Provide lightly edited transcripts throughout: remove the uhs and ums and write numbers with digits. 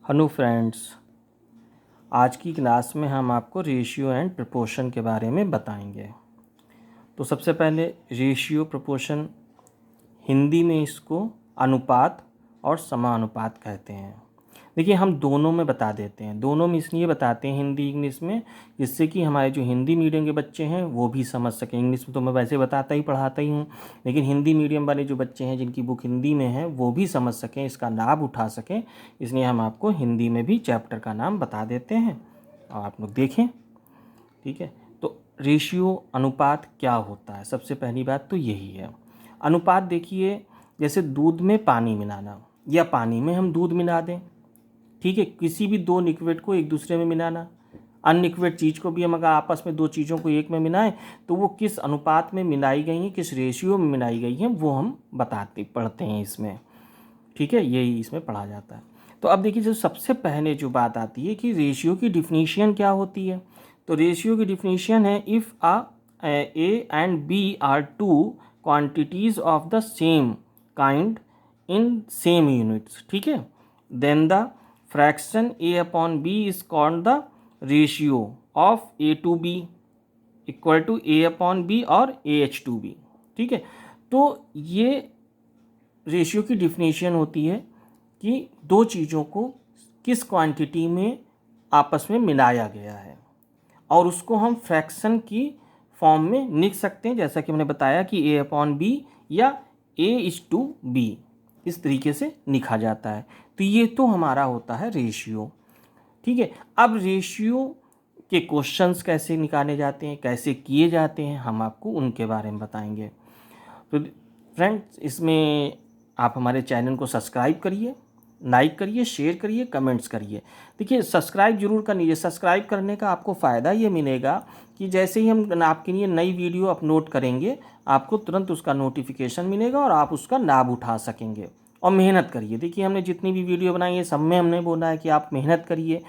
Hello friends, आज की class में हम आपको रेशियो एंड प्रपोर्शन के बारे में बताएंगे। तो सबसे पहले रेशियो प्रपोर्शन, हिंदी में इसको अनुपात और समानुपात कहते हैं। देखिए, हम दोनों में बता देते हैं, दोनों में इसलिए बताते हैं हिंदी इंग्लिश में, जिससे कि हमारे जो हिंदी मीडियम के बच्चे हैं वो भी समझ सकें। इंग्लिश में तो मैं वैसे बताता ही पढ़ाता ही हूँ, लेकिन हिंदी मीडियम वाले जो बच्चे हैं जिनकी बुक हिंदी में है वो भी समझ सकें, इसका लाभ उठा सकें, इसलिए हम आपको हिंदी में भी चैप्टर का नाम बता देते हैं और आप लोग देखें। ठीक है, तो रेशियो अनुपात क्या होता है? सबसे पहली बात तो यही है। अनुपात देखिए, जैसे दूध में पानी मिलाना या पानी में हम दूध मिला दें। ठीक है, किसी भी दो लिक्विड को एक दूसरे में मिलाना, अनलिक्विड चीज़ को भी हम अगर आपस में दो चीज़ों को एक में मिलाएं तो वो किस अनुपात में मिलाई गई हैं, किस रेशियो में मिलाई गई हैं, वो हम पढ़ते हैं इसमें। ठीक है, यही इसमें पढ़ा जाता है। तो अब देखिए, जो सबसे पहले जो बात आती है कि रेशियो की डिफिनीशन क्या होती है। तो रेशियो की डिफिनीशन है, if A and B are two quantities of the same kind in same units, ठीक है, then the fraction a upon b is called the ratio of a to b equal to a upon b और ah to b। ठीक है, तो ये ratio की definition होती है कि दो चीज़ों को किस क्वांटिटी में आपस में मिलाया गया है और उसको हम फ्रैक्शन की फॉर्म में लिख सकते हैं, जैसा कि मैंने बताया कि a अपॉन b या a इज टू b, इस तरीके से लिखा जाता है। तो ये तो हमारा होता है रेशियो। ठीक है, अब रेशियो के क्वेश्चंस कैसे निकाले जाते हैं, कैसे किए जाते हैं, हम आपको उनके बारे में बताएंगे। तो फ्रेंड्स, इसमें आप हमारे चैनल को सब्सक्राइब करिए, लाइक करिए, शेयर करिए, कमेंट्स करिए। देखिए, सब्सक्राइब जरूर कर लीजिए। सब्सक्राइब करने का आपको फ़ायदा ये मिलेगा कि जैसे ही हम आपके लिए नई वीडियो अपलोड करेंगे, आपको तुरंत उसका नोटिफिकेशन मिलेगा और आप उसका लाभ उठा सकेंगे। और मेहनत करिए। देखिए, हमने जितनी भी वीडियो बनाई है सब में हमने बोला है कि आप मेहनत करिए,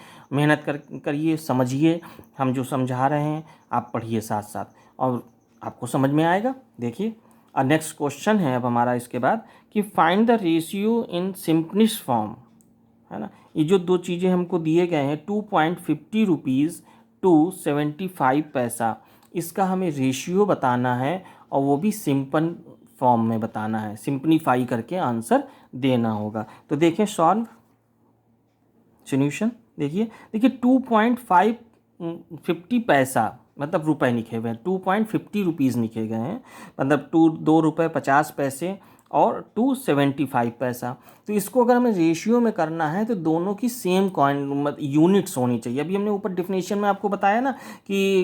करिए, समझिए, हम जो समझा रहे हैं आप पढ़िए साथ साथ और आपको समझ में आएगा। देखिए, नेक्स्ट क्वेश्चन है अब हमारा इसके बाद कि find the ratio in simplest form, है ना। ये जो दो चीज़ें हमको दिए गए हैं, 2.50 रुपीज़ टू 75 पैसा, इसका हमें रेशियो बताना है और वो भी सिंपल फॉर्म में बताना है, सिंप्लीफाई करके आंसर देना होगा। तो देखें सॉल्व सॉल्यूशन। देखिए 2.50 पैसा मतलब रुपए लिखे हुए हैं, 2.50 रुपीज़ लिखे गए हैं, मतलब 2 रुपये 50 पैसे और 2.75 पैसा। तो इसको अगर हमें रेशियो में करना है तो दोनों की सेम कॉइन यूनिट्स होनी चाहिए। अभी हमने ऊपर डिफिनेशन में आपको बताया ना कि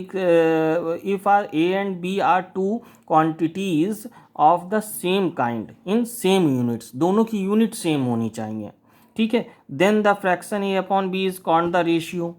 if are A and B are two quantities of the same kind in same units, दोनों की यूनिट सेम होनी चाहिए। ठीक है, then the fraction A upon B is called the ratio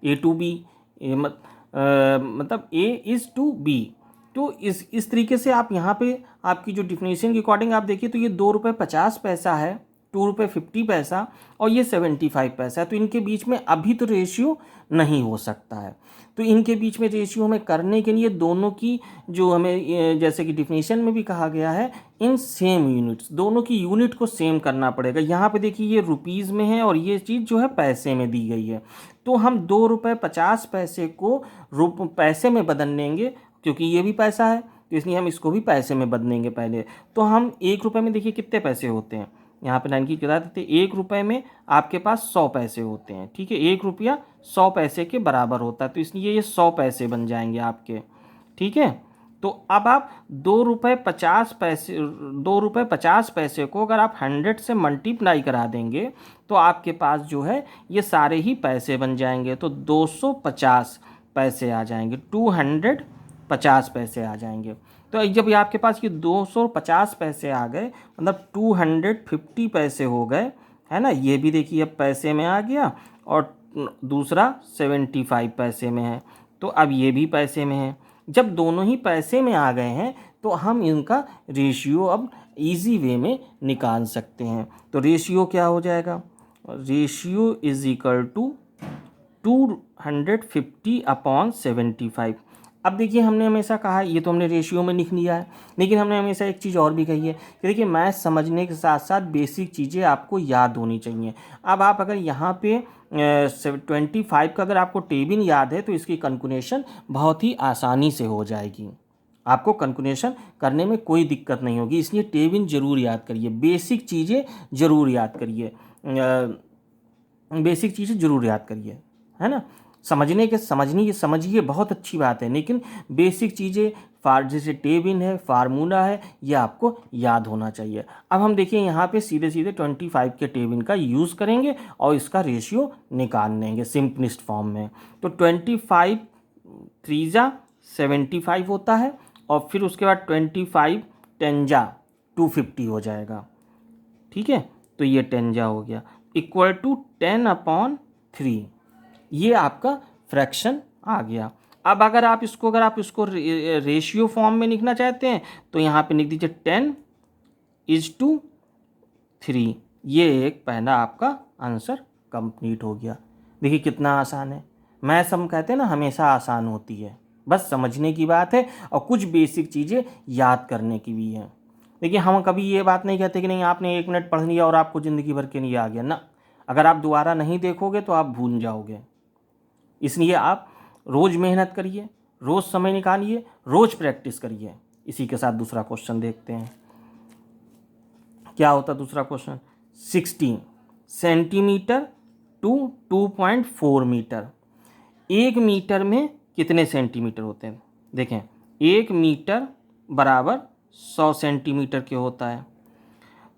A to B, मतलब ए इज़ टू बी। तो इस तरीके से आप यहाँ पे आपकी जो डिफिनेशन के अकॉर्डिंग आप देखिए तो ये 2 रुपये 50 पैसा है, 2 रुपये 50 पैसा और ये 75 पैसा है। तो इनके बीच में अभी तो रेशियो नहीं हो सकता है। तो इनके बीच में रेशियो हमें करने के लिए दोनों की जो हमें जैसे कि डिफिनेशन में भी कहा गया है, इन सेम यूनिट्स, दोनों की यूनिट को सेम करना पड़ेगा। यहाँ पे देखिए ये रुपीज़ में है और ये चीज़ जो है पैसे में दी गई है। तो हम 2 रुपये 50 पैसे को पैसे में बदल लेंगे, क्योंकि ये भी पैसा है तो इसलिए हम इसको भी पैसे में बदलेंगे पहले। तो हम 1 रुपये में देखिए कितने पैसे होते हैं, यहाँ पे लाइन की बता देते हैं, 1 रुपये में आपके पास 100 पैसे होते हैं। ठीक है, 1 रुपया 100 पैसे के बराबर होता है, तो इसलिए ये 100 पैसे बन जाएंगे आपके। ठीक है, तो अब आप 2 रुपये 50 पैसे को अगर आप 100 से मल्टीप्लाई करा देंगे तो आपके पास जो है ये सारे ही पैसे बन जाएंगे। तो 250 पैसे आ जाएंगे, 250 पैसे आ जाएंगे। तो जब ये आपके पास ये 250 पैसे आ गए मतलब 250 पैसे हो गए, है ना। ये भी देखिए अब पैसे में आ गया और दूसरा 75 पैसे में है, तो अब ये भी पैसे में है। जब दोनों ही पैसे में आ गए हैं तो हम इनका रेशियो अब इजी वे में निकाल सकते हैं। तो रेशियो क्या हो जाएगा, ratio is equal to 250 upon 75। अब देखिए हमने हमेशा कहा है, ये तो हमने रेशियो में लिख लिया है, लेकिन हमने हमेशा एक चीज़ और भी कही है कि देखिए मैथ समझने के साथ साथ बेसिक चीज़ें आपको याद होनी चाहिए। अब आप अगर यहाँ पे 25 का अगर आपको टेबल याद है तो इसकी कैलकुलेशन बहुत ही आसानी से हो जाएगी, आपको कैलकुलेशन करने में कोई दिक्कत नहीं होगी। इसलिए टेबल ज़रूर याद करिए, बेसिक चीज़ें ज़रूर याद करिए, बेसिक चीज़ें ज़रूर याद करिए, है ना। समझिए बहुत अच्छी बात है, लेकिन बेसिक चीज़ें जैसे टेबल है, फार्मूला है, ये आपको याद होना चाहिए। अब हम देखिए यहाँ पे सीधे सीधे 25 के टेबल का यूज़ करेंगे और इसका रेशियो निकाल लेंगे सिंपलेस्ट फॉर्म में। तो 25 3 जा 75 होता है, और फिर उसके बाद 25 10 जा 250 हो जाएगा, ठीक है। तो ये 10 जा हो गया, इक्वल टू 10/3, ये आपका फ्रैक्शन आ गया। अब अगर आप इसको रेशियो फॉर्म में लिखना चाहते हैं तो यहाँ पे लिख दीजिए 10:3, ये एक पहला आपका आंसर कंप्लीट हो गया। देखिए कितना आसान है। मैथ्स हम कहते हैं ना हमेशा आसान होती है, बस समझने की बात है और कुछ बेसिक चीज़ें याद करने की भी है। देखिए हम कभी ये बात नहीं कहते कि नहीं आपने 1 मिनट पढ़ लिया और आपको ज़िंदगी भर के लिए आ गया ना, अगर आप दोबारा नहीं देखोगे तो आप भूल जाओगे। इसलिए आप रोज़ मेहनत करिए, रोज़ समय निकालिए, रोज़ प्रैक्टिस करिए। इसी के साथ दूसरा क्वेश्चन देखते हैं क्या होता है। दूसरा question 16 centimetre to 2.4 metre. 1 metre में कितने सेंटीमीटर होते हैं? देखें 1 मीटर बराबर 100 सेंटीमीटर के होता है।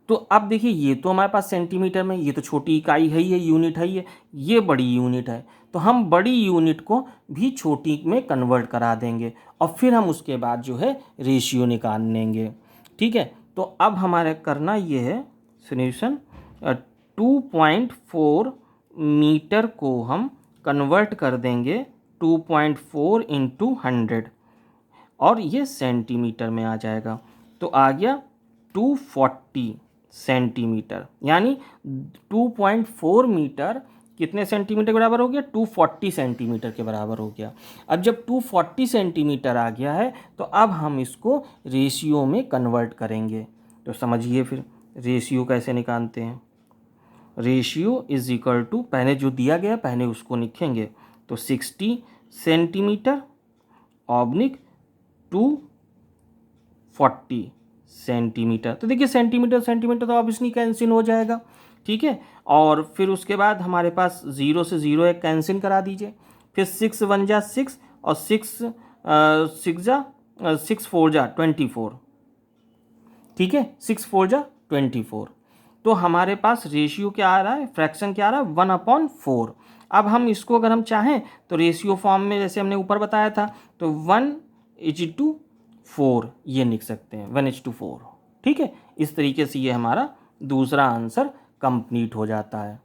तो अब देखिए ये तो हमारे पास सेंटीमीटर में, ये तो छोटी इकाई है ही है, यूनिट है ही है, ये बड़ी यूनिट है, तो हम बड़ी यूनिट को भी छोटी में कन्वर्ट करा देंगे और फिर हम उसके बाद जो है रेशियो निकाल लेंगे, ठीक है। तो अब हमारे करना ये है सॉल्यूशन, 2.4 मीटर को हम कन्वर्ट कर देंगे 2.4 इंटू 100 और ये सेंटीमीटर में आ जाएगा। तो आ गया 240 सेंटीमीटर, यानी 2.4 मीटर कितने सेंटीमीटर के बराबर हो गया? 240 सेंटीमीटर के बराबर हो गया। अब जब 240 सेंटीमीटर आ गया है तो अब हम इसको रेशियो में कन्वर्ट करेंगे। तो समझिए फिर रेशियो कैसे निकालते हैं। रेशियो इज इक्वल टू, पहले जो दिया गया पहले उसको लिखेंगे, तो 60 सेंटीमीटर ऑब्लिक 240 सेंटीमीटर। तो देखिए सेंटीमीटर तो ऑब्वियसली कैंसिल हो जाएगा, ठीक है। और फिर उसके बाद हमारे पास 0 से 0 एक कैंसिल करा दीजिए, फिर 6 1 जा 6 और 6 4 जा 24, ठीक है, 6 4 जा 24। तो हमारे पास रेशियो क्या आ रहा है, फ्रैक्शन क्या आ रहा है, 1/4। अब हम इसको अगर हम चाहें तो रेशियो फॉर्म में जैसे हमने ऊपर बताया था तो 1:4 ये लिख सकते हैं, 1:4, ठीक है। इस तरीके से ये हमारा दूसरा आंसर कंप्लीट हो जाता है।